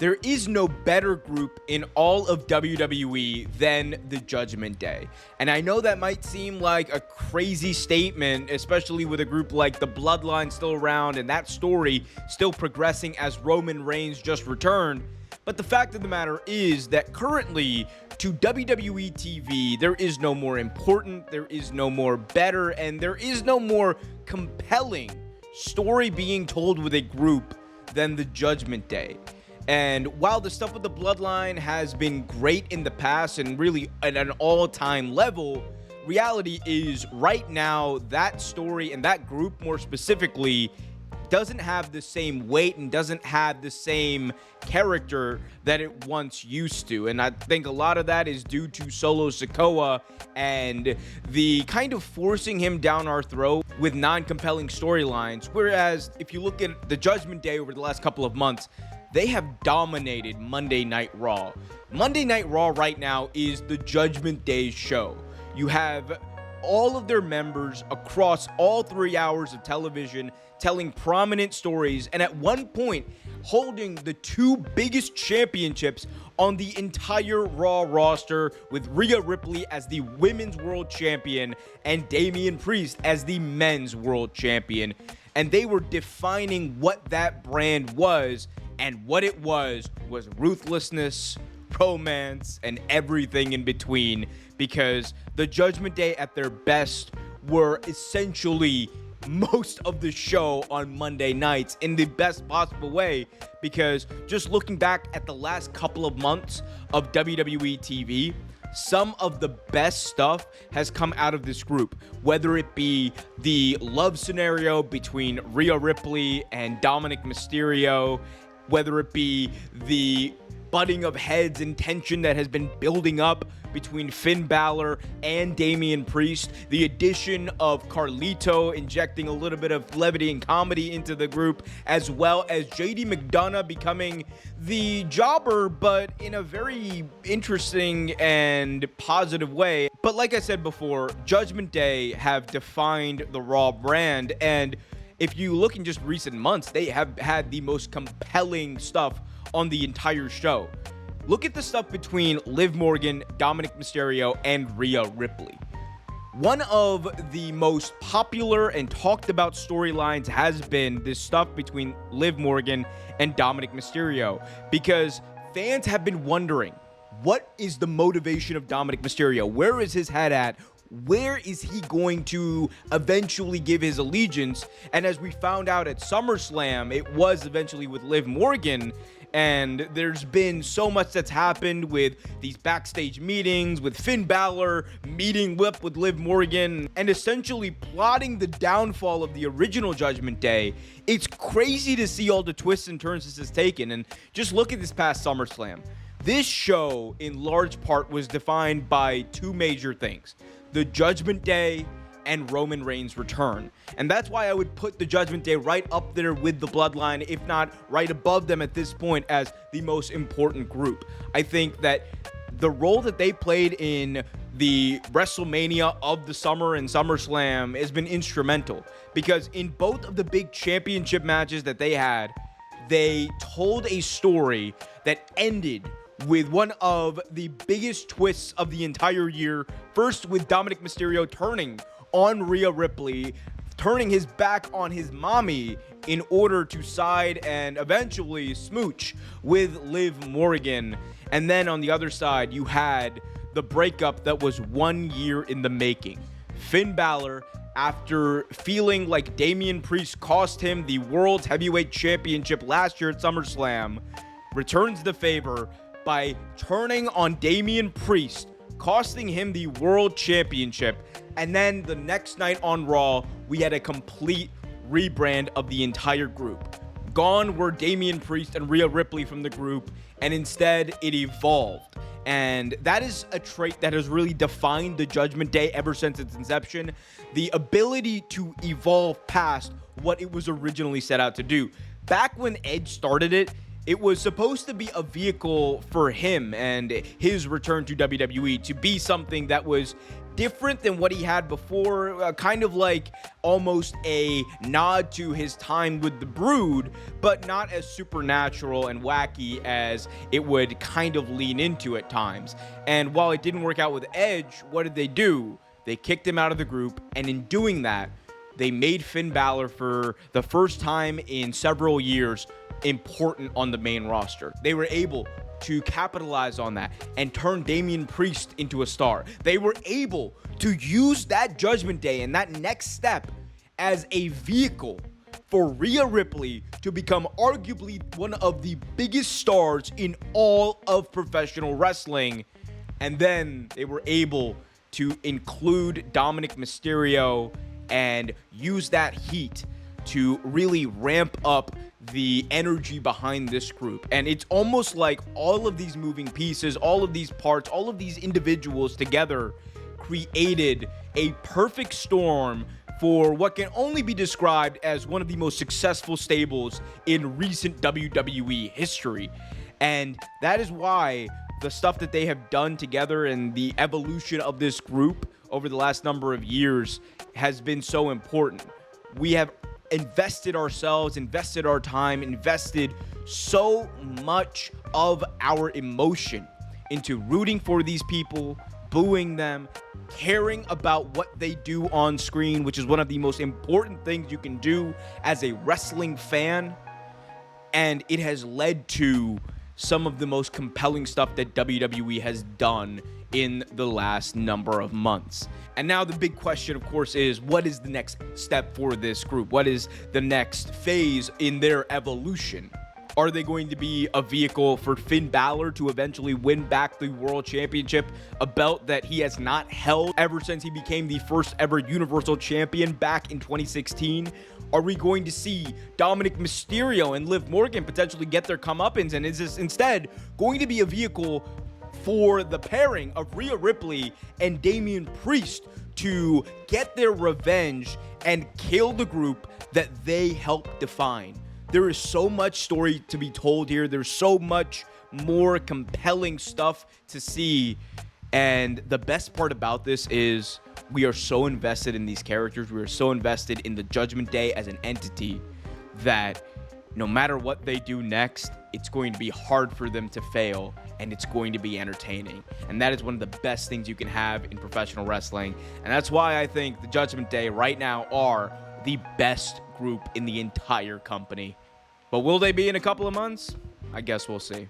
there is no better group in all of WWE than the Judgment Day. And I know that might seem like a crazy statement, especially with a group like the Bloodline still around and that story still progressing as Roman Reigns just returned. But the fact of the matter is that currently, to WWE TV, there is no more important, there is no more better, and there is no more compelling story being told with a group than the Judgment Day. And while the stuff with the Bloodline has been great in the past and really at an all-time level, reality is right now that story and that group more specifically doesn't have the same weight and doesn't have the same character that it once used to. And I think a lot of that is due to Solo Sikoa and the kind of forcing him down our throat with non-compelling storylines. Whereas if you look at the Judgment Day over the last couple of months, they have dominated Monday Night Raw. Monday Night Raw right now is the Judgment Day show. You have all of their members across all 3 hours of television telling prominent stories, and at one point holding the two biggest championships on the entire Raw roster, with Rhea Ripley as the Women's World Champion and Damian Priest as the Men's World Champion. And they were defining what that brand was, and what it was ruthlessness, romance, and everything in between, because the Judgment Day at their best were essentially most of the show on Monday nights in the best possible way, because just looking back at the last couple of months of WWE TV, some of the best stuff has come out of this group, whether it be the love scenario between Rhea Ripley and Dominic Mysterio, whether it be the butting of heads and tension that has been building up between Finn Balor and Damian Priest, the addition of Carlito injecting a little bit of levity and comedy into the group, as well as JD McDonough becoming the jobber, but in a very interesting and positive way. But like I said before, Judgment Day have defined the Raw brand, and if you look in just recent months, they have had the most compelling stuff on the entire show. Look at the stuff between Liv Morgan, Dominic Mysterio, and Rhea Ripley. One of the most popular and talked about storylines has been this stuff between Liv Morgan and Dominic Mysterio, because fans have been wondering, what is the motivation of Dominic Mysterio? Where is his head at? Where is he going to eventually give his allegiance? And as we found out at SummerSlam, it was eventually with Liv Morgan. And there's been so much that's happened with these backstage meetings, with Finn Balor meeting with Liv Morgan, and essentially plotting the downfall of the original Judgment Day. It's crazy to see all the twists and turns this has taken. And just look at this past SummerSlam. This show, in large part, was defined by two major things: the Judgment Day and Roman Reigns' return. And that's why I would put the Judgment Day right up there with the Bloodline, if not right above them at this point, as the most important group. I think that the role that they played in the WrestleMania of the summer and SummerSlam has been instrumental, because in both of the big championship matches that they had, they told a story that ended with one of the biggest twists of the entire year. First, with Dominic Mysterio turning on Rhea Ripley, turning his back on his mommy in order to side and eventually smooch with Liv Morgan. And then on the other side, you had the breakup that was 1 year in the making. Finn Balor, after feeling like Damian Priest cost him the World Heavyweight Championship last year at SummerSlam, returns the favor by turning on Damian Priest, costing him the World Championship. And then the next night on Raw, we had a complete rebrand of the entire group. Gone were Damian Priest and Rhea Ripley from the group, and instead it evolved. And that is a trait that has really defined the Judgment Day ever since its inception: the ability to evolve past what it was originally set out to do. Back when Edge started it, it was supposed to be a vehicle for him and his return to WWE, to be something that was different than what he had before, kind of like almost a nod to his time with the Brood, but not as supernatural and wacky as it would kind of lean into at times. And while it didn't work out with Edge, what did they do? They kicked him out of the group, and in doing that, they made Finn Balor, for the first time in several years, important on the main roster. They were able to capitalize on that and turn Damian Priest into a star. They were able to use that Judgment Day and that next step as a vehicle for Rhea Ripley to become arguably one of the biggest stars in all of professional wrestling. And then they were able to include Dominic Mysterio and use that heat to really ramp up the energy behind this group. And it's almost like all of these moving pieces, all of these parts, all of these individuals together created a perfect storm for what can only be described as one of the most successful stables in recent WWE history. And that is why the stuff that they have done together and the evolution of this group over the last number of years has been so important. We have invested ourselves, invested our time, invested so much of our emotion into rooting for these people, booing them, caring about what they do on screen, which is one of the most important things you can do as a wrestling fan. And it has led to some of the most compelling stuff that WWE has done in the last number of months. And now the big question, of course, is what is the next step for this group? What is the next phase in their evolution? Are they going to be a vehicle for Finn Balor to eventually win back the World Championship, a belt that he has not held ever since he became the first ever Universal Champion back in 2016? Are we going to see Dominic Mysterio and Liv Morgan potentially get their comeuppance? And is this instead going to be a vehicle for the pairing of Rhea Ripley and Damian Priest to get their revenge and kill the group that they helped define? There is so much story to be told here. There's so much more compelling stuff to see. And the best part about this is we are so invested in these characters. We are so invested in the Judgment Day as an entity that no matter what they do next, it's going to be hard for them to fail, and it's going to be entertaining. And that is one of the best things you can have in professional wrestling. And that's why I think the Judgment Day right now are the best group in the entire company. But will they be in a couple of months? I guess we'll see.